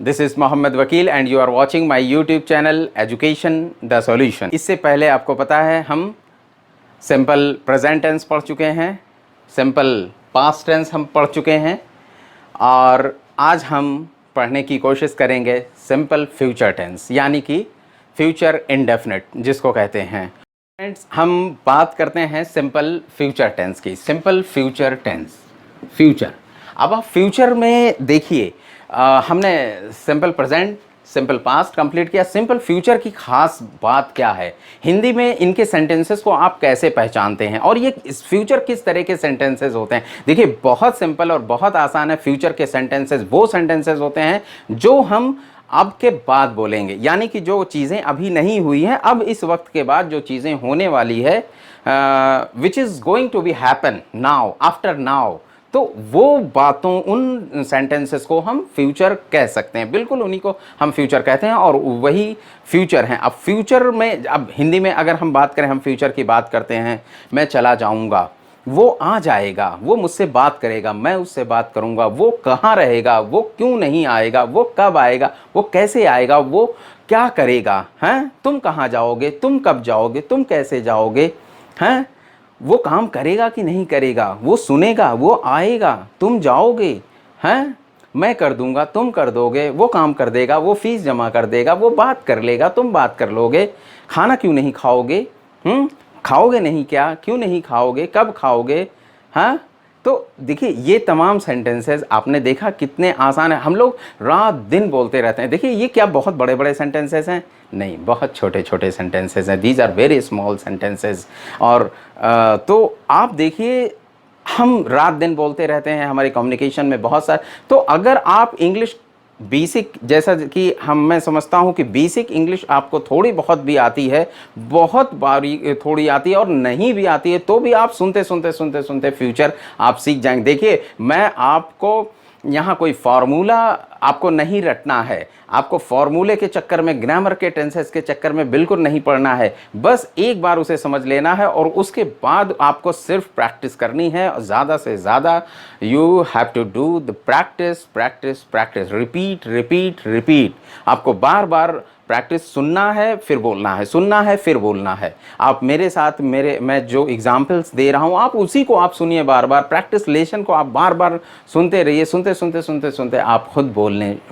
This is Mohammad Vakil and you are watching my YouTube channel education the solution. इससे पहले आपको पता है हम सिंपल प्रेजेंट टेंस पढ़ चुके हैं, सिंपल पास्ट टेंस हम पढ़ चुके हैं और आज हम पढ़ने की कोशिश करेंगे सिंपल फ्यूचर टेंस, यानी कि फ्यूचर इंडेफिनिट जिसको कहते हैं। फ्रेंड्स, हम बात करते हैं सिंपल फ्यूचर टेंस की। Simple future tense, future. अब आप फ्यूचर में देखिए, हमने simple present, simple past complete किया। सिंपल फ्यूचर की खास बात क्या है? हिंदी में इनके सेंटेंसेस को आप कैसे पहचानते हैं और ये फ्यूचर किस तरह के सेंटेंसेस होते हैं? देखिए, बहुत सिंपल और बहुत आसान है। फ्यूचर के सेंटेंसेस वो सेंटेंसेस होते हैं जो हम अब के बाद बोलेंगे, यानी कि जो चीज़ें अभी नहीं हुई हैं, अब इस वक्त के बाद जो चीज़ें होने वाली है, which is going to be happen now, after now, तो वो बातों, उन सेंटेंसेस को हम फ्यूचर कह सकते हैं। बिल्कुल उन्हीं को हम फ्यूचर कहते हैं और वही फ्यूचर हैं। अब फ्यूचर में, अब हिंदी में अगर हम बात करें, हम फ्यूचर की बात करते हैं, मैं चला जाऊंगा, वो आ जाएगा, वो मुझसे बात करेगा, मैं उससे बात करूंगा, वो कहाँ रहेगा, वो क्यों नहीं आएगा, वो कब आएगा, वो कैसे आएगा, वो क्या करेगा, हैं, तुम कहाँ जाओगे, तुम कब जाओगे, तुम कैसे जाओगे, हैं, वो काम करेगा कि नहीं करेगा, वो सुनेगा, वो आएगा, तुम जाओगे, हैं, मैं कर दूंगा, तुम कर दोगे, वो काम कर देगा, वो फीस जमा कर देगा, वो बात कर लेगा, तुम बात कर लोगे, खाना क्यों नहीं खाओगे, खाओगे नहीं क्या, क्यों नहीं खाओगे, कब खाओगे, हाँ। तो देखिए, ये तमाम सेंटेंसेस आपने देखा कितने आसान है। हम लोग रात दिन बोलते रहते हैं। देखिए, ये क्या बहुत बड़े बड़े सेंटेंसेस हैं? नहीं, बहुत छोटे छोटे सेंटेंसेस हैं। These are very small sentences. और तो आप देखिए, हम रात दिन बोलते रहते हैं, हमारी कम्युनिकेशन में बहुत सारे। तो अगर आप इंग्लिश बेसिक, जैसा कि मैं समझता हूँ कि बेसिक इंग्लिश आपको थोड़ी बहुत भी आती है, बहुत बारी थोड़ी आती है और नहीं भी आती है, तो भी आप सुनते सुनते सुनते सुनते फ्यूचर आप सीख जाएंगे। देखिए, मैं आपको यहाँ कोई फार्मूला आपको नहीं रटना है, आपको फार्मूले के चक्कर में, ग्रामर के टेंसेस के चक्कर में बिल्कुल नहीं पढ़ना है। बस एक बार उसे समझ लेना है और उसके बाद आपको सिर्फ प्रैक्टिस करनी है। ज़्यादा से ज़्यादा you have to do the practice practice practice, repeat repeat repeat. आपको बार बार प्रैक्टिस, सुनना है फिर बोलना है, सुनना है फिर बोलना है। आप मेरे साथ, मैं जो एग्जाम्पल्स दे रहा हूँ, आप उसी को आप सुनिए बार बार। प्रैक्टिस लेशन को आप बार बार सुनते रहिए। सुनते सुनते सुनते सुनते आप खुद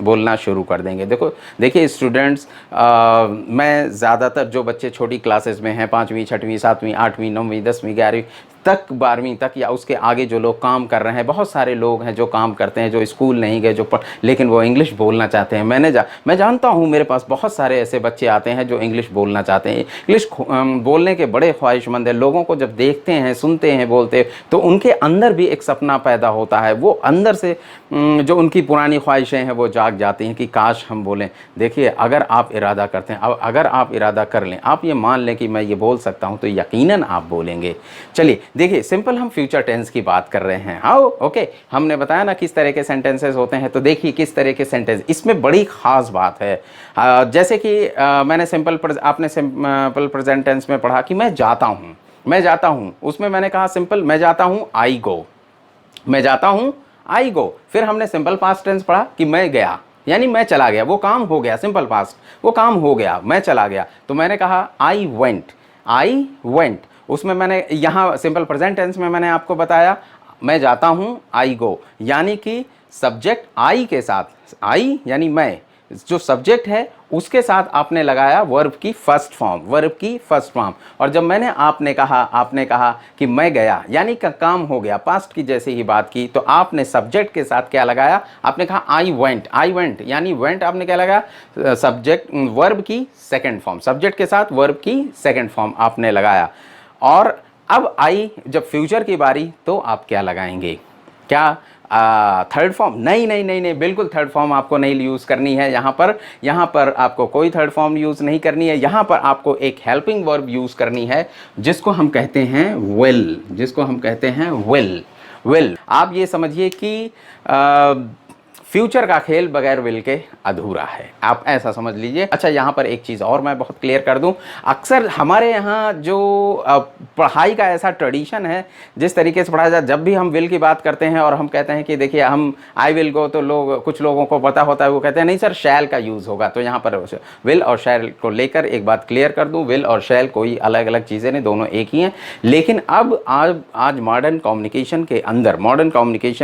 बोलना शुरू कर देंगे। देखिए स्टूडेंट्स, मैं ज़्यादातर जो बच्चे छोटी क्लासेस में हैं, 5वीं 6वीं 7वीं 8वीं 9वीं 10वीं 11वीं तक, 12वीं तक, या उसके आगे जो लोग काम कर रहे हैं, बहुत सारे लोग हैं जो काम करते हैं, जो स्कूल नहीं गए, लेकिन वो इंग्लिश बोलना चाहते हैं। मैं जानता हूँ, मेरे पास बहुत सारे ऐसे बच्चे आते हैं जो इंग्लिश बोलना चाहते हैं, इंग्लिश बोलने के बड़े ख्वाहिशमंद हैं। लोगों को जब देखते हैं, सुनते हैं बोलते, तो उनके अंदर भी एक सपना पैदा होता है। वो अंदर से जो उनकी पुरानी ख्वाहिशें हैं वो जाग जाती हैं कि काश हम बोलें। देखिए, अगर आप इरादा करते हैं, अगर आप इरादा कर लें, आप ये मान लें कि मैं ये बोल सकता हूँ, तो यकीनन आप बोलेंगे। चलिए देखिए, सिंपल हम फ्यूचर टेंस की बात कर रहे हैं। हाँ, ओके, हमने बताया ना किस तरह के सेंटेंसेस होते हैं। तो देखिए किस तरह के सेंटेंस, इसमें बड़ी ख़ास बात है। जैसे कि आपने सिंपल प्रेजेंट टेंस में पढ़ा कि मैं जाता हूँ, मैं जाता हूँ, उसमें मैंने कहा सिंपल, मैं जाता हूँ, आई गो, मैं जाता हूँ, आई गो। फिर हमने सिंपल पास्ट टेंस पढ़ा कि मैं गया, यानी मैं चला गया, वो काम हो गया, सिंपल पास्ट, वो काम हो गया, मैं चला गया। तो मैंने कहा आई वेंट, आई वेंट। उसमें मैंने यहाँ सिंपल प्रेजेंट टेंस में मैंने आपको बताया, मैं जाता हूँ, आई गो, यानी कि सब्जेक्ट आई के साथ, आई यानी मैं, जो सब्जेक्ट है उसके साथ आपने लगाया वर्ब की फर्स्ट फॉर्म, वर्ब की फर्स्ट फॉर्म। और जब आपने कहा कि मैं गया, यानी का काम हो गया, पास्ट की जैसे ही बात की, तो आपने सब्जेक्ट के साथ क्या लगाया? आपने कहा आई वेंट, आई वेंट, यानी वेंट आपने क्या लगाया? सब्जेक्ट, वर्ब की सेकंड फॉर्म, सब्जेक्ट के साथ वर्ब की सेकंड फॉर्म आपने लगाया। और अब आई जब फ्यूचर की बारी, तो आप क्या लगाएंगे? क्या थर्ड फॉर्म? नहीं नहीं नहीं नहीं, बिल्कुल थर्ड फॉर्म आपको नहीं यूज़ करनी है। यहाँ पर आपको कोई थर्ड फॉर्म यूज़ नहीं करनी है। यहाँ पर आपको एक हेल्पिंग वर्ब यूज़ करनी है, जिसको हम कहते हैं विल, जिसको हम कहते हैं विल। विल, आप ये समझिए कि फ्यूचर का खेल बगैर विल के अधूरा है, आप ऐसा समझ लीजिए। अच्छा, यहाँ पर एक चीज़ और मैं बहुत क्लियर कर दूँ, अक्सर हमारे यहाँ जो पढ़ाई का ऐसा ट्रेडिशन है, जिस तरीके से पढ़ाया जाए, जब भी हम विल की बात करते हैं और हम कहते हैं कि देखिए हम आई विल गो, तो लोग, कुछ लोगों को पता होता है, वो कहते हैं नहीं सर शैल का यूज़ होगा। तो यहाँ पर विल और शैल को लेकर एक बात क्लियर कर दूँ, विल और शैल कोई अलग अलग चीज़ें नहीं, दोनों एक ही हैं। लेकिन अब आज मॉडर्न कम्युनिकेशन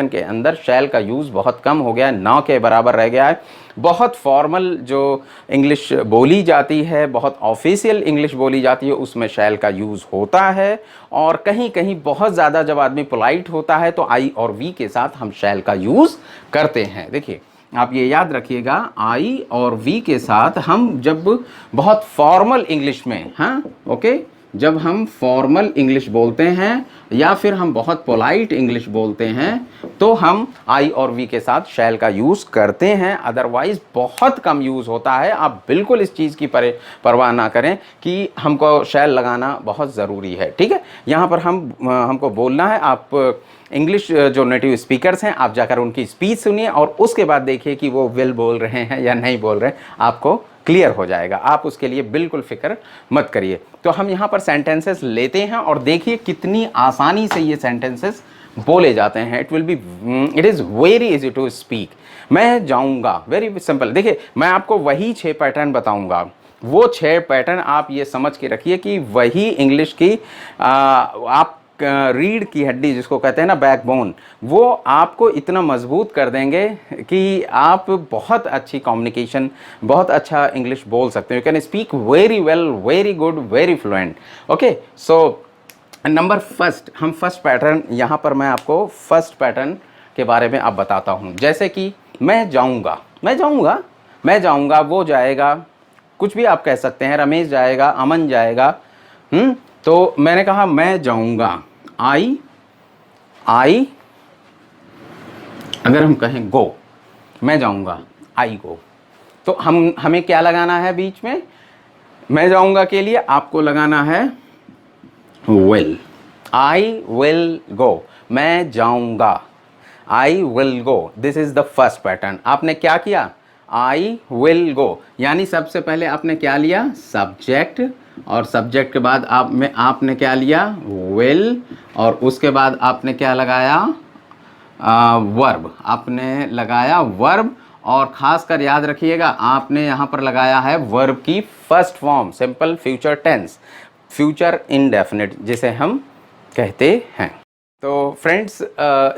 के अंदर शैल का यूज़ बहुत कम हो गया है, ना के बराबर रह गया है। बहुत फॉर्मल जो इंग्लिश बोली जाती है, बहुत ऑफिशियल इंग्लिश बोली जाती है, उसमें शैल का यूज़ होता है। और कहीं कहीं बहुत ज़्यादा जब आदमी पोलाइट होता है तो आई और वी के साथ हम शैल का यूज़ करते हैं। देखिए, आप ये याद रखिएगा, आई और वी के साथ हम जब बहुत फॉर्मल इंग्लिश में, हाँ ओके, जब हम फॉर्मल इंग्लिश बोलते हैं या फिर हम बहुत पोलाइट इंग्लिश बोलते हैं तो हम आई और वी के साथ शैल का यूज़ करते हैं, अदरवाइज़ बहुत कम यूज़ होता है। आप बिल्कुल इस चीज़ की परवाह ना करें कि हमको शैल लगाना बहुत ज़रूरी है, ठीक है। यहाँ पर हमको बोलना है, आप इंग्लिश जो नेटिव स्पीकर्स हैं, आप जाकर उनकी स्पीच सुनिए और उसके बाद देखिए कि वो विल बोल रहे हैं या नहीं बोल रहे हैं, आपको क्लियर हो जाएगा। आप उसके लिए बिल्कुल फिक्र मत करिए। तो हम यहाँ पर सेंटेंसेस लेते हैं और देखिए कितनी आसानी से ये सेंटेंसेस बोले जाते हैं। It is very easy to speak. मैं जाऊँगा, वेरी सिंपल। देखिए, मैं आपको वही 6 पैटर्न बताऊँगा, वो 6 पैटर्न आप ये समझ के रखिए कि वही इंग्लिश की आप रीढ़ की हड्डी जिसको कहते हैं ना, बैकबोन, वो आपको इतना मजबूत कर देंगे कि आप बहुत अच्छी कम्युनिकेशन, बहुत अच्छा इंग्लिश बोल सकते हैं। You can speak very well, very good, very fluent. Okay, so number first, हम फर्स्ट पैटर्न, यहाँ पर मैं आपको फर्स्ट पैटर्न के बारे में अब बताता हूँ। जैसे कि मैं जाऊँगा, वो जाएगा, कुछ भी आप कह सकते हैं, रमेश जाएगा, अमन जाएगा। तो मैंने कहा मैं जाऊंगा, आई, अगर हम कहें गो, मैं जाऊंगा, आई गो, तो हमें क्या लगाना है बीच में? मैं जाऊंगा के लिए आपको लगाना है विल। आई विल गो, मैं जाऊंगा, I will go. This is the first pattern. आपने क्या किया? आई विल गो, यानी सबसे पहले आपने क्या लिया? सब्जेक्ट, और सब्जेक्ट के बाद आपने क्या लिया? विल, और उसके बाद आपने क्या लगाया? वर्ब। आपने लगाया वर्ब, और खासकर याद रखिएगा आपने यहाँ पर लगाया है वर्ब की first form, simple future tense, future indefinite जिसे हम कहते हैं। तो फ्रेंड्स,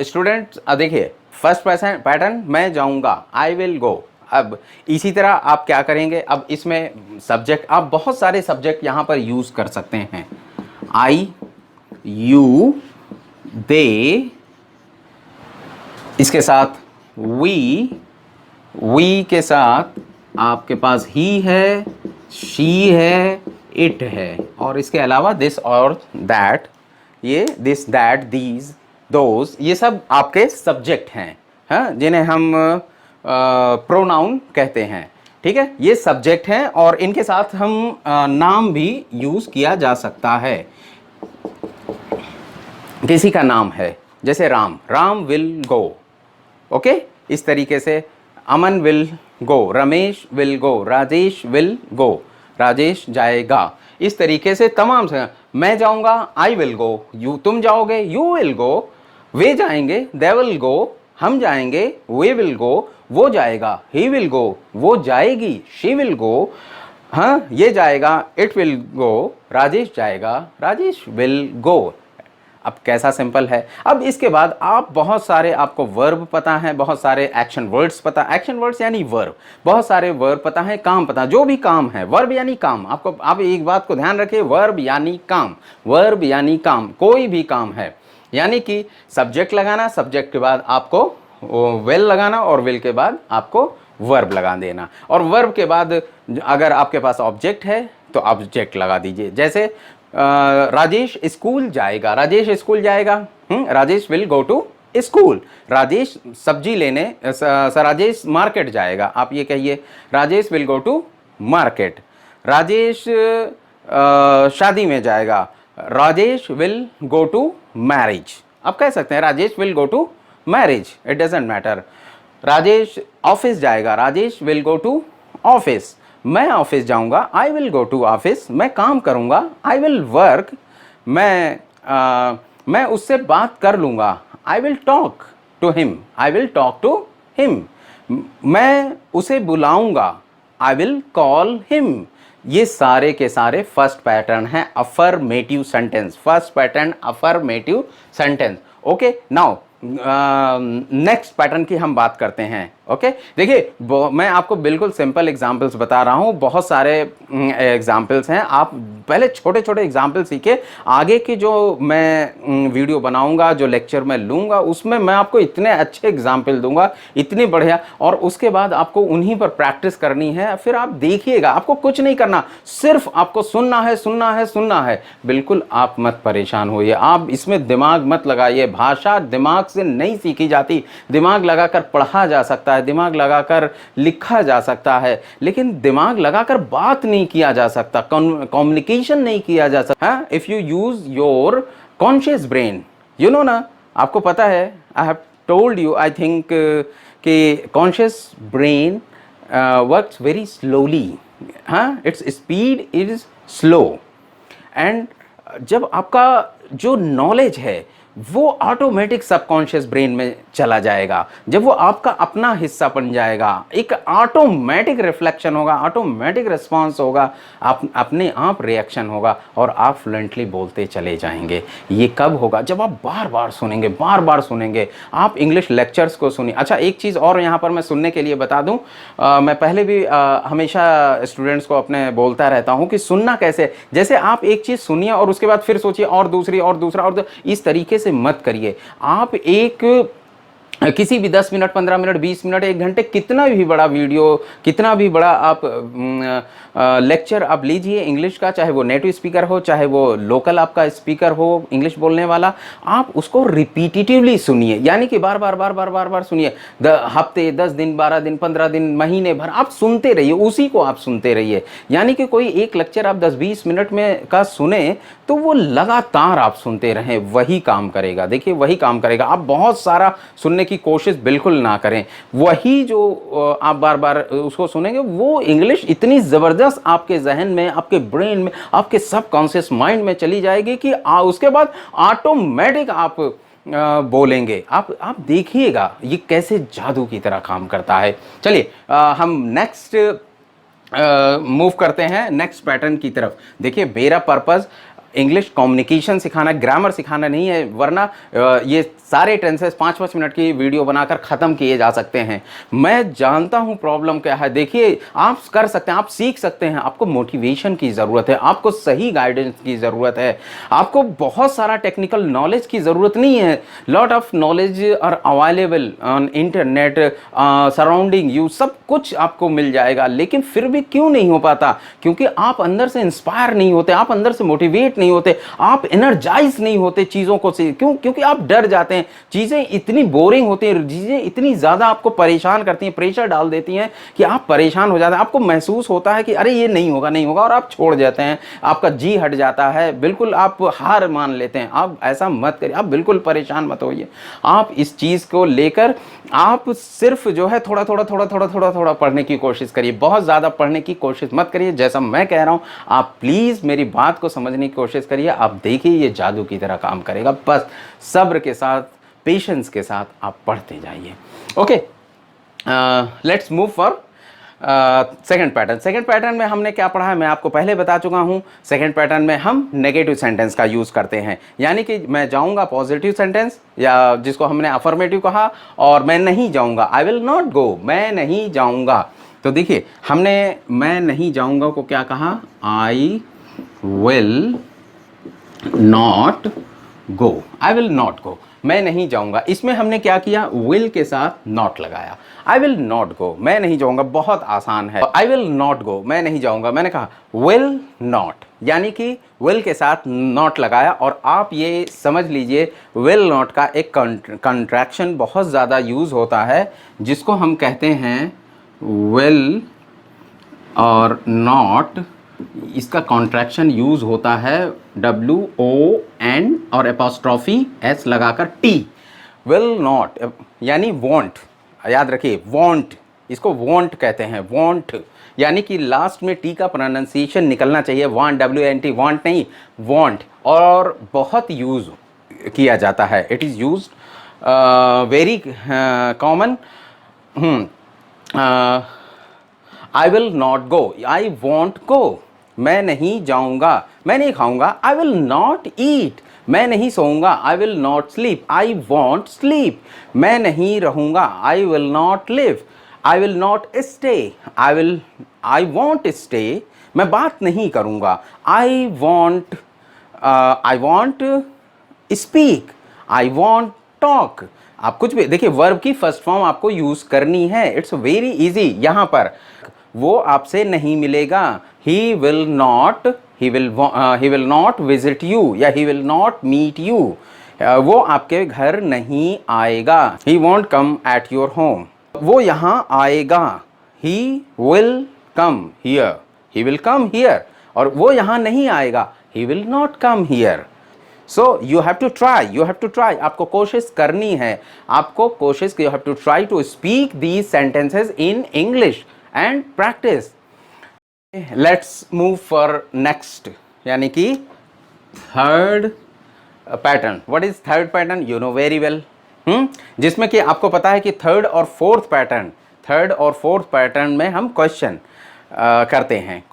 स्टूडेंट्स, देखिए फर्स्ट पैटर्न मैं जाऊँगा, आई विल गो। अब इसी तरह आप क्या करेंगे? अब इसमें सब्जेक्ट, आप बहुत सारे सब्जेक्ट यहाँ पर यूज़ कर सकते हैं। आई, यू, दे, इसके साथ वी के साथ आपके पास ही है, शी है, इट है, और इसके अलावा दिस और दैट, ये दिस, दैट, दीज, दोज, ये सब आपके सब्जेक्ट हैं, हाँ, जिन्हें हम प्रोनाउन कहते हैं। ठीक है, ये सब्जेक्ट हैं और इनके साथ हम नाम भी यूज़ किया जा सकता है। किसी का नाम है, जैसे राम विल गो, ओके, इस तरीके से Aman will go, Ramesh will go, Rajesh will go, Rajesh जाएगा। इस तरीके से तमाम से, मैं जाऊंगा, आई विल गो, तुम जाओगे, यू विल गो, वे जाएंगे, दे विल गो, हम जाएंगे, वे विल गो, वो जाएगा, ही विल गो, वो जाएगी, शी विल गो, हाँ ये जाएगा, इट विल गो, राजेश जाएगा, राजेश विल गो। अब कैसा सिंपल है। अब इसके बाद आप बहुत सारे, आपको वर्ब पता है, बहुत सारे एक्शन वर्ड्स पता, एक्शन वर्ड्स यानी वर्ब, बहुत सारे वर्ब पता है, काम पता, जो भी काम है, वर्ब यानी काम, आपको, आप एक बात को ध्यान रखिए, वर्ब यानी काम, वर्ब यानी काम, कोई भी काम है, यानी कि सब्जेक्ट लगाना, सब्जेक्ट के बाद आपको विल लगाना, और विल के बाद आपको वर्ब लगा देना, और वर्ब के बाद अगर आपके पास ऑब्जेक्ट है तो ऑब्जेक्ट लगा दीजिए। जैसे राजेश स्कूल जाएगा, राजेश स्कूल जाएगा, Rajesh will go to school. Rajesh सब्जी लेने, राजेश मार्केट जाएगा, आप ये कहिए Rajesh will go to market. Rajesh शादी में जाएगा, Rajesh will go to marriage. आप कह सकते हैं Rajesh will go to marriage, it doesn't matter. Rajesh office जाएगा, Rajesh will go to office. मैं ऑफिस जाऊंगा, I will go to office. मैं काम करूंगा, आई विल वर्क। मैं उससे बात कर लूंगा, I will talk to him, I will talk to him. मैं उसे बुलाऊंगा, आई विल कॉल हिम। ये सारे के सारे फर्स्ट पैटर्न हैं affirmative sentence, first pattern affirmative sentence. Okay, now next pattern की हम बात करते हैं। ओके, देखिए मैं आपको बिल्कुल सिंपल एग्जांपल्स बता रहा हूँ, बहुत सारे एग्जांपल्स हैं। आप पहले छोटे छोटे एग्जांपल सीखे, आगे की जो मैं वीडियो बनाऊंगा, जो लेक्चर मैं लूँगा, उसमें मैं आपको इतने अच्छे एग्जांपल दूंगा, इतनी बढ़िया, और उसके बाद आपको उन्हीं पर प्रैक्टिस करनी है। फिर आप देखिएगा, आपको कुछ नहीं करना, सिर्फ आपको सुनना है, सुनना है, सुनना है। बिल्कुल आप मत परेशान होइए, आप इसमें दिमाग मत लगाइए। भाषा दिमाग से नहीं सीखी जाती, दिमाग लगाकर पढ़ा जा सकता है, दिमाग लगाकर लिखा जा सकता है, लेकिन दिमाग लगाकर बात नहीं किया जा सकता, कम्युनिकेशन नहीं किया जा सकता। If you use your conscious brain, you know ना, आपको पता है, I have told you, I think, कि conscious brain works very slowly. हाँ, its speed is slow. And जब आपका जो नॉलेज है वो ऑटोमेटिक सबकॉन्शियस ब्रेन में चला जाएगा, जब वो आपका अपना हिस्सा बन जाएगा, एक ऑटोमेटिक रिफ्लेक्शन होगा, ऑटोमेटिक रिस्पांस होगा, आप अपने आप रिएक्शन होगा, और आप फ्लुएंटली बोलते चले जाएंगे। ये कब होगा? जब आप बार बार सुनेंगे, बार बार सुनेंगे। आप इंग्लिश लेक्चर्स को सुनिए। अच्छा, एक चीज़ और यहाँ पर मैं सुनने के लिए बता दूँ, मैं पहले भी हमेशा स्टूडेंट्स को अपने बोलता रहता हूँ कि सुनना कैसे, जैसे आप एक चीज़ सुनिए और उसके बाद फिर सोचिए और दूसरी और दूसरा और इस तरीके से मत करिए। आप एक किसी भी 10 मिनट, 15 मिनट, 20 मिनट, 1 घंटे, कितना भी बड़ा वीडियो, कितना भी बड़ा आप लेक्चर आप लीजिए इंग्लिश का, चाहे वो नेटिव स्पीकर हो, चाहे वो लोकल आपका स्पीकर हो इंग्लिश बोलने वाला, आप उसको रिपीटिटिवली सुनिए, यानी कि बार बार बार बार बार बार सुनिए। हफ्ते, 10 दिन, 12 दिन, 15 दिन, महीने भर आप सुनते रहिए, उसी को आप सुनते रहिए। यानी कि कोई एक लेक्चर आप 10-20 मिनट में का सुने तो वो लगातार आप सुनते रहें, वही काम करेगा। देखिए, वही काम करेगा। आप बहुत सारा सुनने की कोशिश बिल्कुल ना करें, वही जो आप बार बार उसको सुनेंगे, वो इंग्लिश इतनी ज़बरदस्त आपके जहन में, आपके ब्रेन में, आपके सबकॉन्शियस माइंड में चली जाएगी कि उसके बाद ऑटोमेटिक आप बोलेंगे। आप देखिएगा ये कैसे जादू की तरह काम करता है। चलिए हम नेक्स्ट मूव करते हैं नेक्स्ट पैटर्न की तरफ। देखिए, मेरा पर्पज़ इंग्लिश कम्युनिकेशन सिखाना, ग्रामर सिखाना नहीं है, वरना ये सारे टेंसेस 5-5 मिनट की वीडियो बनाकर ख़त्म किए जा सकते हैं। मैं जानता हूँ प्रॉब्लम क्या है। देखिए, आप कर सकते हैं, आप सीख सकते हैं। आपको मोटिवेशन की ज़रूरत है, आपको सही गाइडेंस की ज़रूरत है, आपको बहुत सारा टेक्निकल नॉलेज की ज़रूरत नहीं है। Lot of knowledge are available on internet, surrounding you, सब कुछ आपको मिल जाएगा। लेकिन फिर भी क्यों नहीं हो पाता? क्योंकि आप अंदर से इंस्पायर नहीं होते, आप अंदर से मोटिवेट नहीं होते, आप एनर्जाइज नहीं होते चीज़ों को से। क्योंकि आप डर जाते हैं। चीजें इतनी बोरिंग होती हैं, चीजें इतनी ज्यादा आपको परेशान करती हैं, प्रेशर डाल देती हैं कि आप परेशान हो जाते हैं। आपको महसूस होता है कि अरे ये नहीं होगा, नहीं होगा, और आप छोड़ जाते हैं, आपका जी हट जाता है, बिल्कुल आप हार मान लेते हैं। आप ऐसा मत करिए, आप बिल्कुल परेशान मत होइए। आप इस चीज को लेकर आप सिर्फ जो है थोड़ा थोड़ा थोड़ा थोड़ा थोड़ा थोड़ा पढ़ने की कोशिश करिए, बहुत ज्यादा पढ़ने की कोशिश मत करिए। जैसा मैं कह रहा हूं, आप प्लीज मेरी बात को समझने की कोशिश करिए। आप देखिए, ये जादू की तरह काम करेगा। बस सब्र के साथ, पेशेंस के साथ आप पढ़ते जाइए। Okay, let's move for second pattern. Second pattern में हमने क्या पढ़ा है मैं आपको पहले बता चुका हूं। सेकंड पैटर्न में हम नेगेटिव सेंटेंस का यूज़ करते हैं, यानी कि मैं जाऊंगा पॉजिटिव सेंटेंस, या जिसको हमने अफर्मेटिव कहा, और मैं नहीं जाऊंगा, आई विल नॉट गो, मैं नहीं जाऊंगा। तो देखिए, हमने मैं नहीं जाऊंगा को क्या कहा? आई will not go, I will not गो, मैं नहीं जाऊंगा। इसमें हमने क्या किया? विल के साथ नॉट लगाया। आई विल नॉट गो, मैं नहीं जाऊंगा, बहुत आसान है। आई विल नॉट गो, मैं नहीं जाऊंगा, मैंने कहा विल नॉट, यानी कि विल के साथ नॉट लगाया। और आप ये समझ लीजिए, विल नॉट का एक कंट्रैक्शन बहुत ज़्यादा यूज़ होता है, जिसको हम कहते हैं विल और नॉट। इसका कॉन्ट्रैक्शन यूज़ होता है WON और एपोस्ट्रॉफी S लगाकर T, विल नॉट यानी वॉन्ट, याद रखिए वॉन्ट, इसको वॉन्ट कहते हैं, वॉन्ट, यानी कि लास्ट में टी का प्रोनाउंसिएशन निकलना चाहिए, वांट, WANT, वांट नहीं, वॉन्ट। और बहुत यूज़ किया जाता है, it is use very common. I will not go, I won't go, मैं नहीं जाऊंगा, मैं नहीं खाऊंगा, आई विल नॉट ईट, मैं नहीं सोऊंगा, I will not sleep, I won't sleep, मैं नहीं रहूंगा, I will not live, I will not stay, I won't stay, मैं बात नहीं करूंगा, I won't speak, I won't talk. आप कुछ भी देखिए, वर्ब की फर्स्ट फॉर्म आपको यूज करनी है, इट्स वेरी इजी। यहां पर वो आपसे नहीं मिलेगा, he will not visit you या he will not meet you, वो आपके घर नहीं आएगा, he won't come at your home, वो यहाँ आएगा, he will come here, he will come here, और वो यहाँ नहीं आएगा, he will not come here. So you have to try, आपको कोशिश करनी है, आपको कोशिश, you have to try to speak these sentences in English and practice. Let's move for next, यानी कि third pattern. What is third pattern? You know very well. जिसमें कि आपको पता है कि थर्ड और फोर्थ पैटर्न में हम क्वेश्चन करते हैं,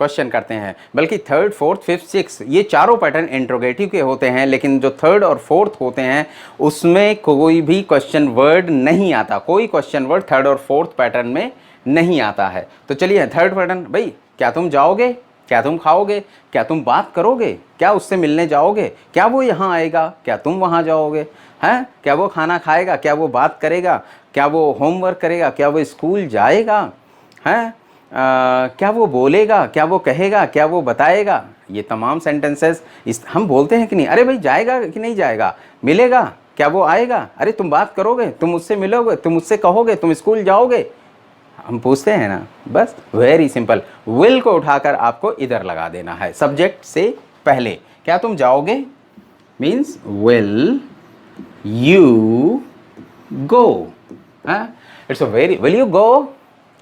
बल्कि थर्ड, फोर्थ, फिफ्थ, सिक्स, ये चारों पैटर्न इंट्रोगेटिव के होते हैं, लेकिन जो थर्ड और फोर्थ होते हैं उसमें कोई भी क्वेश्चन वर्ड नहीं आता, कोई क्वेश्चन वर्ड थर्ड और फोर्थ पैटर्न में नहीं आता है। तो चलिए थर्ड पैटर्न, भाई क्या तुम जाओगे, क्या तुम खाओगे, क्या तुम बात करोगे, क्या उससे मिलने जाओगे, क्या वो यहाँ आएगा, क्या तुम वहाँ जाओगे, हैं, क्या वो खाना खाएगा, क्या वो बात करेगा, क्या वो होमवर्क करेगा, क्या वो स्कूल जाएगा, हैं, क्या वो बोलेगा, क्या वो कहेगा, क्या वो बताएगा। ये तमाम सेंटेंसेस हम बोलते हैं कि नहीं, अरे भाई जाएगा कि नहीं जाएगा, मिलेगा, क्या वो आएगा, अरे तुम बात करोगे, तुम उससे मिलोगे, तुम उससे कहोगे, तुम स्कूल जाओगे, हम पूछते हैं ना। बस वेरी सिंपल, विल को उठाकर आपको इधर लगा देना है सब्जेक्ट से पहले। क्या तुम जाओगे means will you go, it's a very, will you गो,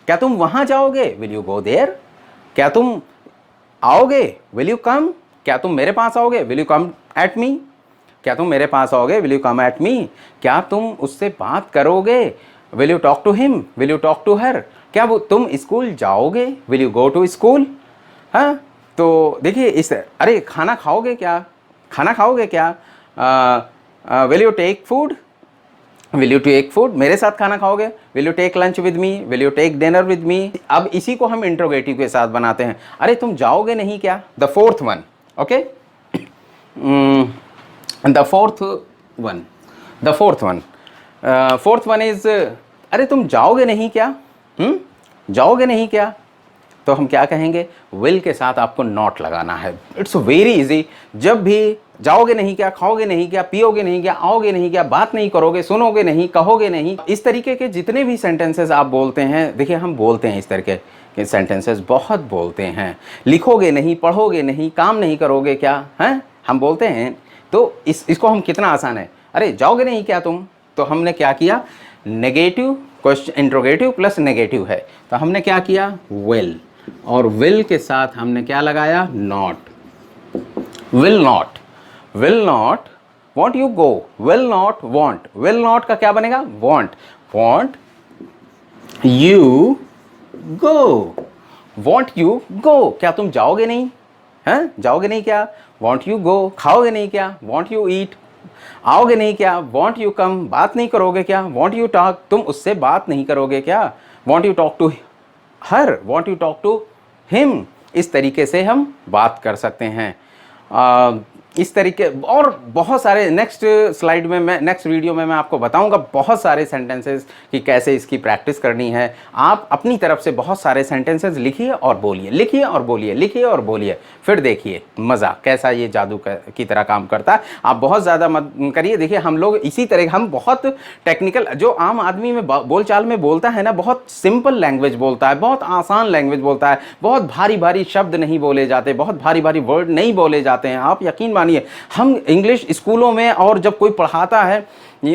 क्या तुम वहाँ जाओगे, विल यू गो देयर, क्या तुम आओगे, विल यू कम, क्या तुम मेरे पास आओगे, will you come at me, क्या तुम मेरे पास आओगे, will you come at me, क्या तुम उससे बात करोगे, will you talk to him, will you talk to her, क्या वो तुम स्कूल जाओगे, will you go to school. हाँ, तो देखिए अरे खाना खाओगे क्या, will you take food, will you take food, मेरे साथ खाना खाओगे, will you take lunch with me, will you take dinner with me. अब इसी को हम इंट्रोगेटिव के साथ बनाते हैं, अरे तुम जाओगे नहीं क्या, the fourth one, okay, the fourth one is, अरे तुम जाओगे नहीं क्या, जाओगे नहीं क्या, तो हम क्या कहेंगे, विल के साथ आपको नॉट लगाना है। इट्स वेरी इजी, जब भी जाओगे नहीं क्या, खाओगे नहीं क्या, पियोगे नहीं क्या, आओगे नहीं क्या, बात नहीं करोगे, सुनोगे नहीं, कहोगे नहीं, इस तरीके के जितने भी सेंटेंसेस आप बोलते हैं, देखिए हम बोलते हैं इस तरीके के सेंटेंसेस बहुत बोलते हैं, लिखोगे नहीं, पढ़ोगे नहीं, काम नहीं करोगे क्या, हैं, हम बोलते हैं। तो इसको हम कितना आसान है, अरे जाओगे नहीं क्या तुम, तो हमने क्या किया, negative question, interrogative plus negative है, तो हमने क्या किया, विल, और विल के साथ हमने क्या लगाया, not, will not, will not, want you go, will not want, will not का क्या बनेगा, want, want you go, want you गो, क्या तुम जाओगे नहीं, हैं, जाओगे नहीं क्या, वॉन्ट यू गो, खाओगे नहीं क्या, वॉन्ट यू ईट, आओगे नहीं क्या, वॉन्ट यू कम, बात नहीं करोगे क्या, वॉन्ट यू टॉक, तुम उससे बात नहीं करोगे क्या, won't you talk to her, won't you talk to him. इस तरीके से हम बात कर सकते हैं। इस तरीके और बहुत सारे नेक्स्ट स्लाइड में मैं, नेक्स्ट वीडियो में मैं आपको बताऊंगा बहुत सारे सेंटेंसेस कि कैसे इसकी प्रैक्टिस करनी है। आप अपनी तरफ से बहुत सारे सेंटेंसेस लिखिए और बोलिए, लिखिए और बोलिए, लिखिए और बोलिए, फिर देखिए मज़ा कैसा ये जादू की तरह काम करता है। आप बहुत ज़्यादा मत करिए, देखिए हम लोग इसी तरह, हम बहुत टेक्निकल, जो आम आदमी में बोलचाल में बोलता है ना, बहुत सिंपल लैंग्वेज बोलता है, बहुत आसान लैंग्वेज बोलता है, बहुत भारी भारी शब्द नहीं बोले जाते, बहुत भारी भारी वर्ड नहीं बोले जाते हैं। आप यकीन मानिए, हम इंग्लिश स्कूलों में और जब कोई पढ़ाता है,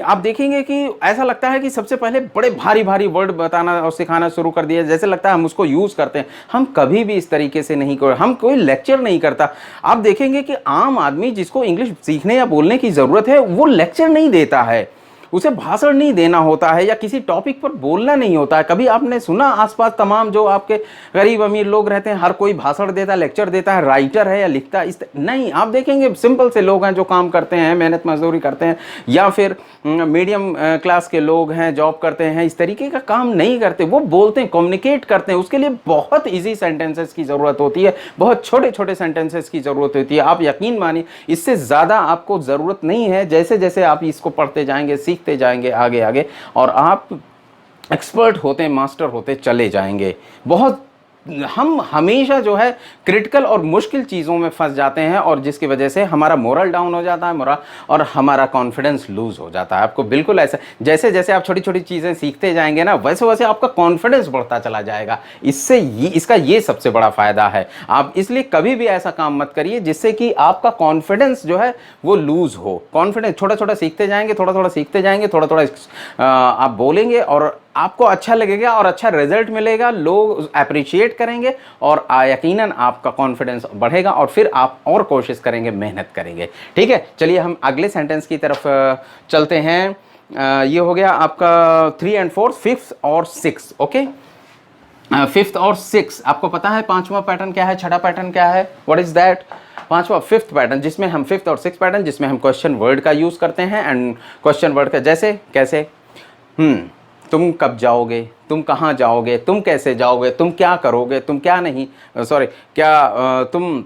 आप देखेंगे कि ऐसा लगता है कि सबसे पहले बड़े भारी भारी वर्ड बताना और सिखाना शुरू कर दिया, जैसे लगता है हम उसको यूज़ करते हैं। हम कभी भी इस तरीके से नहीं कर, हम कोई लेक्चर नहीं करता। आप देखेंगे कि आम आदमी जिसको इंग्लिश सीखने या बोलने की ज़रूरत है, वो लेक्चर नहीं देता है, उसे भाषण नहीं देना होता है या किसी टॉपिक पर बोलना नहीं होता है। कभी आपने सुना आसपास तमाम जो आपके गरीब अमीर लोग रहते हैं, हर कोई भाषण देता है, लेक्चर देता है, राइटर है या लिखता है, नहीं। आप देखेंगे सिंपल से लोग हैं जो काम करते हैं, मेहनत मजदूरी करते हैं, या फिर मीडियम क्लास के लोग हैं, जॉब करते हैं, इस तरीके का काम नहीं करते। वो बोलते हैं, कम्युनिकेट करते हैं, उसके लिए बहुत ईजी सेंटेंसेस की ज़रूरत होती है, बहुत छोटे छोटे सेंटेंसेस की ज़रूरत होती है। आप यकीन मानिए, इससे ज़्यादा आपको ज़रूरत नहीं है। जैसे जैसे आप इसको पढ़ते जाएंगे, सीखते जाएंगे आगे आगे, और आप एक्सपर्ट होते, मास्टर होते चले जाएंगे। बहुत हम हमेशा जो है क्रिटिकल और मुश्किल चीज़ों में फंस जाते हैं, और जिसकी वजह से हमारा मोरल डाउन हो जाता है, और हमारा कॉन्फिडेंस लूज़ हो जाता है। आपको बिल्कुल ऐसा, जैसे जैसे आप छोटी छोटी चीज़ें सीखते जाएंगे ना, वैसे वैसे आपका कॉन्फिडेंस बढ़ता चला जाएगा। इसका ये सबसे बड़ा फ़ायदा है। आप इसलिए कभी भी ऐसा काम मत करिए जिससे कि आपका कॉन्फिडेंस जो है वो लूज़ हो। कॉन्फिडेंस छोटा छोटा सीखते जाएंगे, थोड़ा थोड़ा सीखते जाएंगे, थोड़ा थोड़ा आप बोलेंगे, और आपको अच्छा लगेगा और अच्छा रिजल्ट मिलेगा, लोग अप्रिशिएट करेंगे, और यकीनन आपका कॉन्फिडेंस बढ़ेगा, और फिर आप और कोशिश करेंगे, मेहनत करेंगे। ठीक है, चलिए हम अगले सेंटेंस की तरफ चलते हैं। ये हो गया आपका 3 और 4, 5th और 6th। ओके, 5th और 6th आपको पता है। 5वां पैटर्न क्या है, छठा पैटर्न क्या है, व्हाट इज दैट? 5वां 5th पैटर्न, जिसमें हम 5th और 6th पैटर्न, जिसमें हम क्वेश्चन वर्ड का यूज़ करते हैं। एंड क्वेश्चन वर्ड का जैसे कैसे, तुम कब जाओगे, तुम कहाँ जाओगे, तुम कैसे जाओगे, तुम क्या करोगे, तुम क्या नहीं, सॉरी क्या, तुम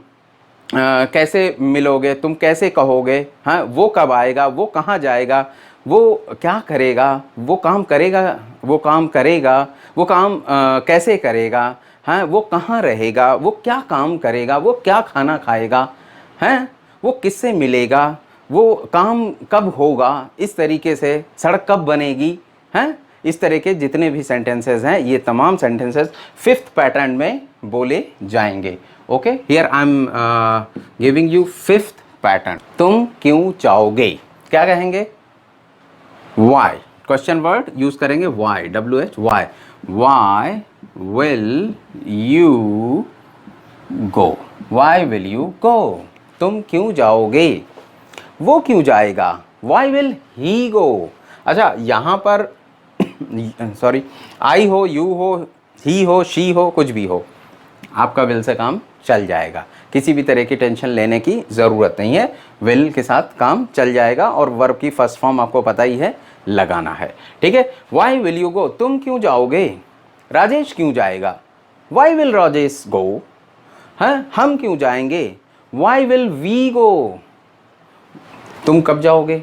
कैसे मिलोगे, तुम कैसे कहोगे, हाँ, वो कब आएगा, वो कहाँ जाएगा, वो क्या करेगा, वो काम करेगा, वो काम करेगा, वो काम कैसे करेगा, हाँ, वो कहाँ रहेगा, वो क्या काम करेगा, वो क्या खाना खाएगा, हैं, वो किससे मिलेगा, वो काम कब होगा, इस तरीके से सड़क कब बनेगी, हैं, इस तरह के जितने भी सेंटेंसेस हैं, ये तमाम सेंटेंसेस 5th पैटर्न में बोले जाएंगे। Okay, here I am giving you 5th pattern. तुम क्यों चाहोगे, क्या कहेंगे, वाई, क्वेश्चन वर्ड यूज करेंगे, why, WH, why, why will you go, why will you go, तुम क्यों जाओगे, वो क्यों जाएगा, वाई विल ही गो। अच्छा, यहाँ पर सॉरी, आई हो, यू हो, ही हो, शी हो, कुछ भी हो, आपका विल से काम चल जाएगा। किसी भी तरह की टेंशन लेने की ज़रूरत नहीं है, विल के साथ काम चल जाएगा। और वर्ब की फर्स्ट फॉर्म आपको पता ही है, लगाना है। ठीक है, वाई विल यू गो, तुम क्यों जाओगे, राजेश क्यों जाएगा, वाई विल राजेश गो, हैं, हम क्यों जाएंगे, वाई विल वी गो, तुम कब जाओगे,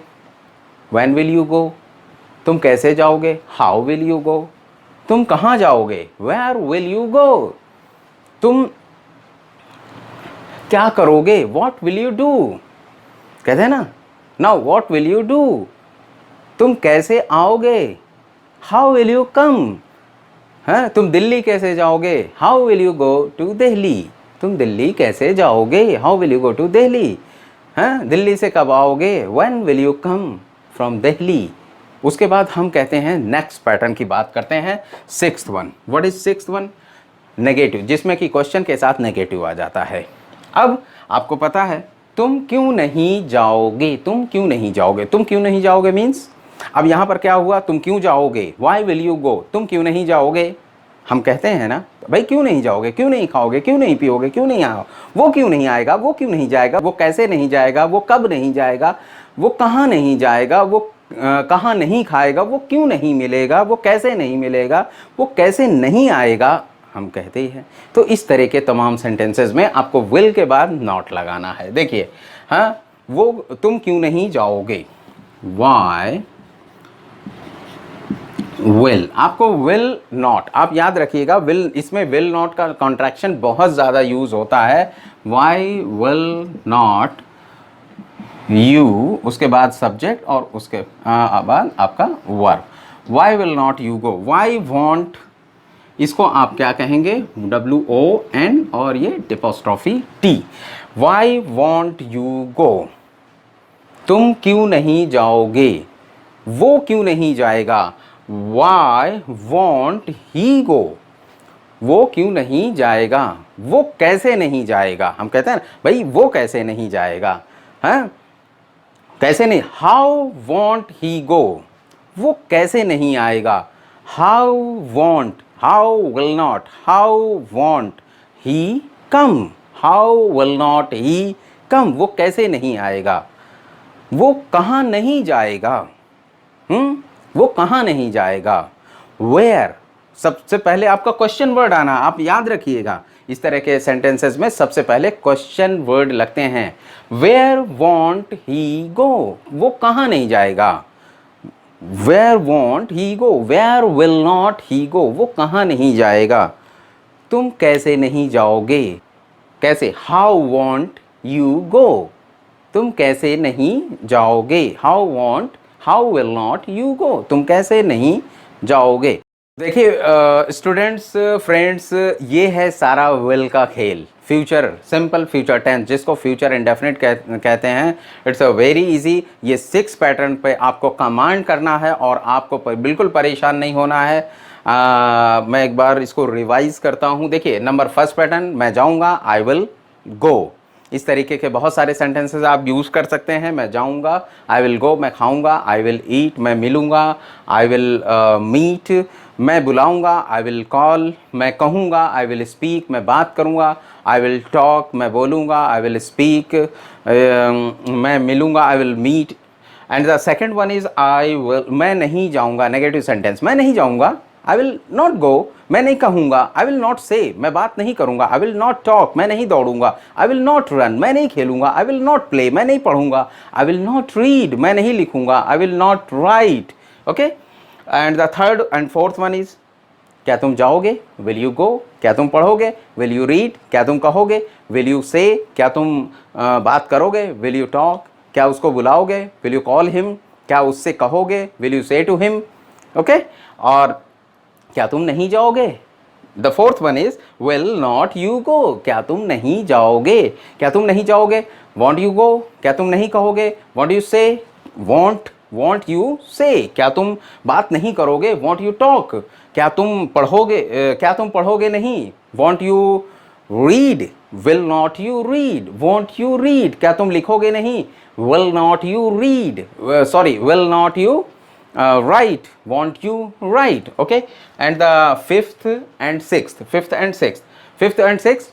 व्हेन विल यू गो, तुम कैसे जाओगे, हाउ विल यू गो, तुम कहाँ जाओगे, वेयर विल यू गो, तुम क्या करोगे, व्हाट विल यू डू, कहते हैं ना, now what will you do, तुम कैसे आओगे, हाउ विल यू कम, हैं, तुम दिल्ली कैसे जाओगे, how will you go to Delhi, तुम दिल्ली कैसे जाओगे, how will you go to Delhi, हैं, दिल्ली से कब आओगे, when will you come from Delhi. उसके बाद हम कहते हैं नेक्स्ट पैटर्न की बात करते हैं, 6th one. What is 6th one? Negative, जिसमें कि क्वेश्चन के साथ नेगेटिव आ जाता है। अब आपको पता है, तुम क्यों नहीं जाओगे, तुम क्यों नहीं जाओगे, तुम क्यों नहीं जाओगे मीन्स, अब यहाँ पर क्या हुआ, तुम क्यों जाओगे, वाई विल यू गो, तुम क्यों नहीं जाओगे, हम कहते हैं ना भाई, क्यों नहीं जाओगे, क्यों नहीं खाओगे, क्यों नहीं पियोगे, क्यों नहीं आओ, वो क्यों नहीं आएगा, वो क्यों नहीं जाएगा, वो कैसे नहीं जाएगा, वो कब नहीं जाएगा, वो कहाँ नहीं जाएगा, वो कहाँ नहीं खाएगा, वो क्यों नहीं मिलेगा, वो कैसे नहीं मिलेगा, वो कैसे नहीं आएगा, हम कहते ही हैं। तो इस तरह के तमाम सेंटेंसेस में आपको विल के बाद नॉट लगाना है। देखिए, हाँ, वो तुम क्यों नहीं जाओगे, वाई विल, आपको विल नॉट, आप याद रखिएगा, विल, इसमें विल नॉट का कॉन्ट्रैक्शन बहुत ज़्यादा यूज होता है। वाई विल नॉट यू, उसके बाद सब्जेक्ट, और उसके बाद आपका verb, why will not you go, why won't, इसको आप क्या कहेंगे, WON और ये apostrophe T, why won't you go, तुम क्यों नहीं जाओगे, वो क्यों नहीं जाएगा, वाई वॉन्ट ही गो, वो क्यों नहीं जाएगा, वो कैसे नहीं जाएगा, हम कहते हैं ना भाई वो कैसे नहीं जाएगा, हैं कैसे नहीं, हाउ वॉन्ट ही गो, वो कैसे नहीं आएगा, how won't, how will not, how won't he come, how will not he come, वो कैसे नहीं आएगा, वो कहाँ नहीं जाएगा, वो कहाँ नहीं जाएगा, वेयर, सबसे पहले आपका क्वेश्चन वर्ड आना, आप याद रखिएगा इस तरह के सेंटेंसेस में सबसे पहले क्वेश्चन वर्ड लगते हैं। वेयर वॉन्ट ही गो, वो कहाँ नहीं जाएगा, where won't he go, where will not he go, वो कहाँ नहीं जाएगा, तुम कैसे नहीं जाओगे, कैसे, हाउ वॉन्ट यू गो, तुम कैसे नहीं जाओगे, how won't, how will not you go, तुम कैसे नहीं जाओगे। देखिए स्टूडेंट्स फ्रेंड्स, ये है सारा विल का खेल, फ्यूचर सिंपल फ्यूचर टेंस जिसको फ्यूचर इंडेफिनिट कहते हैं। इट्स अ वेरी इजी, ये 6 पैटर्न पे आपको कमांड करना है और आपको बिल्कुल परेशान नहीं होना है। मैं एक बार इसको रिवाइज करता हूँ। देखिए नंबर फर्स्ट पैटर्न, मैं जाऊँगा, आई विल गो, इस तरीके के बहुत सारे सेंटेंसेस आप यूज़ कर सकते हैं। मैं जाऊँगा, आई विल गो, मैं खाऊँगा, आई विल ईट, मैं मिलूँगा, आई विल मीट, मैं बुलाऊँगा, आई विल कॉल, मैं कहूँगा, आई विल स्पीक, मैं बात करूँगा, आई विल टॉक, मैं बोलूँगा, आई विल स्पीक, मैं मिलूँगा, I will meet. And the second one is I will, मैं नहीं जाऊँगा, नेगेटिव सेंटेंस, मैं नहीं जाऊँगा, आई विल नॉट गो, मैं नहीं कहूँगा, आई विल नॉट से, मैं बात नहीं करूँगा, आई विल नॉट टॉक, मैं नहीं दौड़ूंगा, आई विल नॉट रन, मैं नहीं खेलूँगा, आई विल नॉट प्ले, मैं नहीं पढ़ूँगा, आई विल नॉट रीड, मैं नहीं लिखूँगा, आई will not right. Okay, and the third and fourth one is, क्या तुम जाओगे, विल यू गो, क्या तुम पढ़ोगे, विल यू रीड, क्या तुम कहोगे, विल यू से, क्या तुम बात करोगे, विल यू टॉक, क्या उसको बुलाओगे, विल यू कॉल हिम, क्या उससे कहोगे, विल यू से टू हिम। ओके, और क्या तुम नहीं जाओगे, the fourth one is will not you गो, क्या तुम नहीं जाओगे, क्या तुम नहीं जाओगे, वॉन्ट यू गो, क्या तुम नहीं कहोगे, वॉन्ट यू से, वॉन्ट यू से, क्या तुम बात नहीं करोगे, वॉन्ट यू टॉक, क्या तुम पढ़ोगे, क्या तुम पढ़ोगे नहीं, want you read, will not you read, want you read, क्या तुम लिखोगे नहीं, will not you read, sorry will not you write, won't you write. Okay, and the fifth and sixth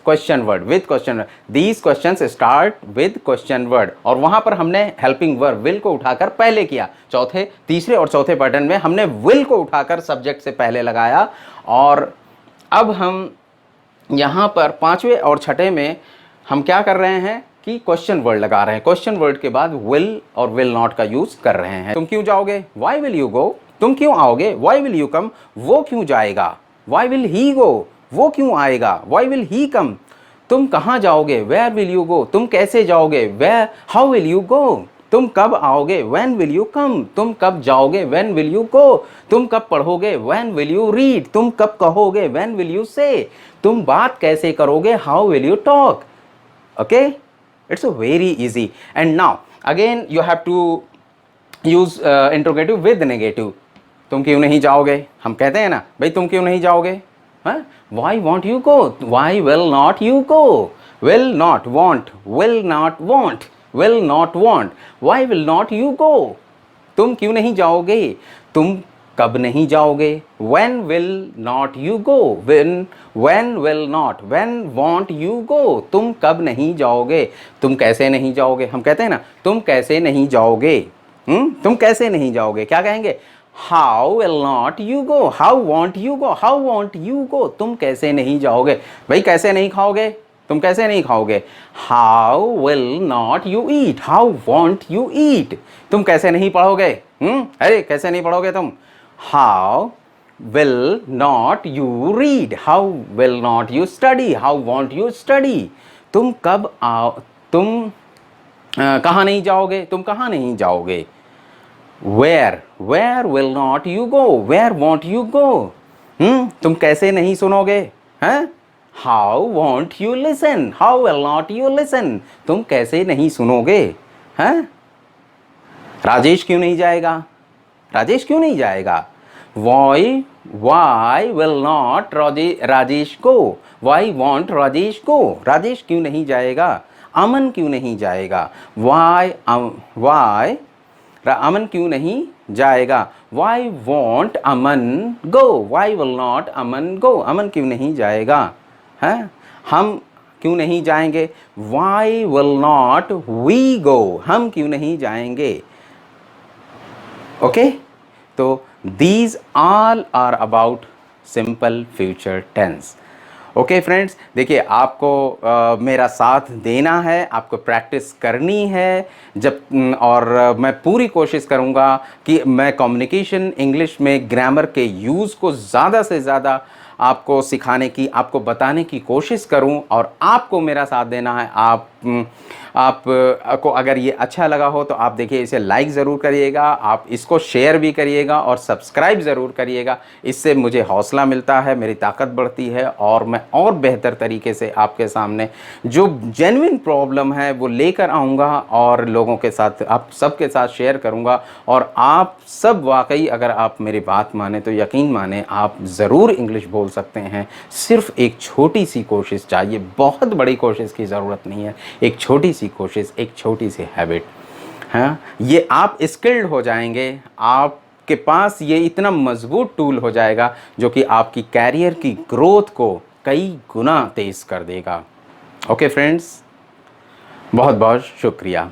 question word with question word. These questions start with question word, और वहाँ पर हमने helping verb will को उठाकर पहले किया, तीसरे और चौथे पैटर्न में हमने will को उठाकर subject से पहले लगाया, और अब हम यहाँ पर पाँचवें और छठे में हम क्या कर रहे हैं कि क्वेश्चन वर्ड लगा रहे हैं, क्वेश्चन वर्ड के बाद विल और विल नॉट का यूज कर रहे हैं। तुम क्यों जाओगे, वाई विल यू गो, तुम क्यों आओगे, वाई विल यू कम, वो क्यों जाएगा, वाई विल ही गो, वो क्यों आएगा, वाई विल ही कम, तुम कहाँ जाओगे, वेयर विल यू गो, तुम कैसे जाओगे, where, how will you go, तुम कब आओगे, व्हेन विल यू कम, तुम कब जाओगे, व्हेन विल यू गो, तुम कब पढ़ोगे, व्हेन विल यू रीड, तुम कब कहोगे, व्हेन विल यू से, तुम बात कैसे करोगे, how will you talk. Okay, it's a very easy. And now again you have to use interrogative with negative. तुम क्यों नहीं जाओगे, हम कहते हैं ना भाई तुम क्यों नहीं जाओगे, हाँ, why won't you go, why will not you go, will not want, will not want, will not want, why will not you go, तुम क्यों नहीं जाओगे, तुम कब नहीं जाओगे, when will not you go, when will not, when won't you go, तुम कब नहीं जाओगे, तुम कैसे नहीं जाओगे, हम कहते हैं ना तुम कैसे नहीं जाओगे, तुम कैसे नहीं जाओगे, क्या कहेंगे, how will not you go, how won't you go, how won't you go, तुम कैसे नहीं जाओगे, भाई कैसे नहीं खाओगे, तुम कैसे नहीं खाओगे, how will not you eat, how won't you eat, तुम कैसे नहीं पढ़ोगे, अरे कैसे नहीं पढ़ोगे तुम, how will not you read, how will not you study, how won't you study, तुम कब आओ, तुम कहाँ नहीं जाओगे, तुम कहाँ नहीं जाओगे, where will not you go, where won't you go, तुम कैसे नहीं सुनोगे, हैं, how want you listen, how will not you listen, तुम कैसे नहीं सुनोगे, हैं? राजेश क्यों नहीं जाएगा, राजेश क्यों नहीं जाएगा? Why will not Rajesh go, why won't Rajesh go, Rajesh क्यों नहीं जाएगा? अमन क्यों नहीं जाएगा? वाई अमन क्यों नहीं जाएगा? Why won't Aman go, why will not Aman go, Aman क्यों नहीं जाएगा? हैं? हम क्यों नहीं जाएंगे? Why will not we go, हम क्यों नहीं जाएंगे? ओके, तो these all are about simple future tense. Okay friends, देखिए आपको मेरा साथ देना है, आपको प्रैक्टिस करनी है और मैं पूरी कोशिश करूँगा कि मैं कम्युनिकेशन इंग्लिश में ग्रामर के यूज़ को ज़्यादा से ज़्यादा आपको सिखाने की, आपको बताने की कोशिश करूं और आपको मेरा साथ देना है। आप को अगर ये अच्छा लगा हो तो आप देखिए इसे लाइक ज़रूर करिएगा, आप इसको शेयर भी करिएगा और सब्सक्राइब ज़रूर करिएगा। इससे मुझे हौसला मिलता है, मेरी ताकत बढ़ती है और मैं और बेहतर तरीके से आपके सामने जो जेन्युइन प्रॉब्लम है वो लेकर आऊँगा और लोगों के साथ, आप सबके साथ शेयर करूँगा। और आप सब वाकई अगर आप मेरी बात माने तो यकीन माने आप ज़रूर इंग्लिश बोल सकते हैं। सिर्फ एक छोटी सी कोशिश चाहिए, बहुत बड़ी कोशिश की ज़रूरत नहीं है, एक छोटी सी कोशिश, एक छोटी सी हैबिट, हाँ, ये आप स्किल्ड हो जाएंगे, आपके पास ये इतना मजबूत टूल हो जाएगा जो कि आपकी कैरियर की ग्रोथ को कई गुना तेज़ कर देगा। ओके फ्रेंड्स, बहुत बहुत शुक्रिया।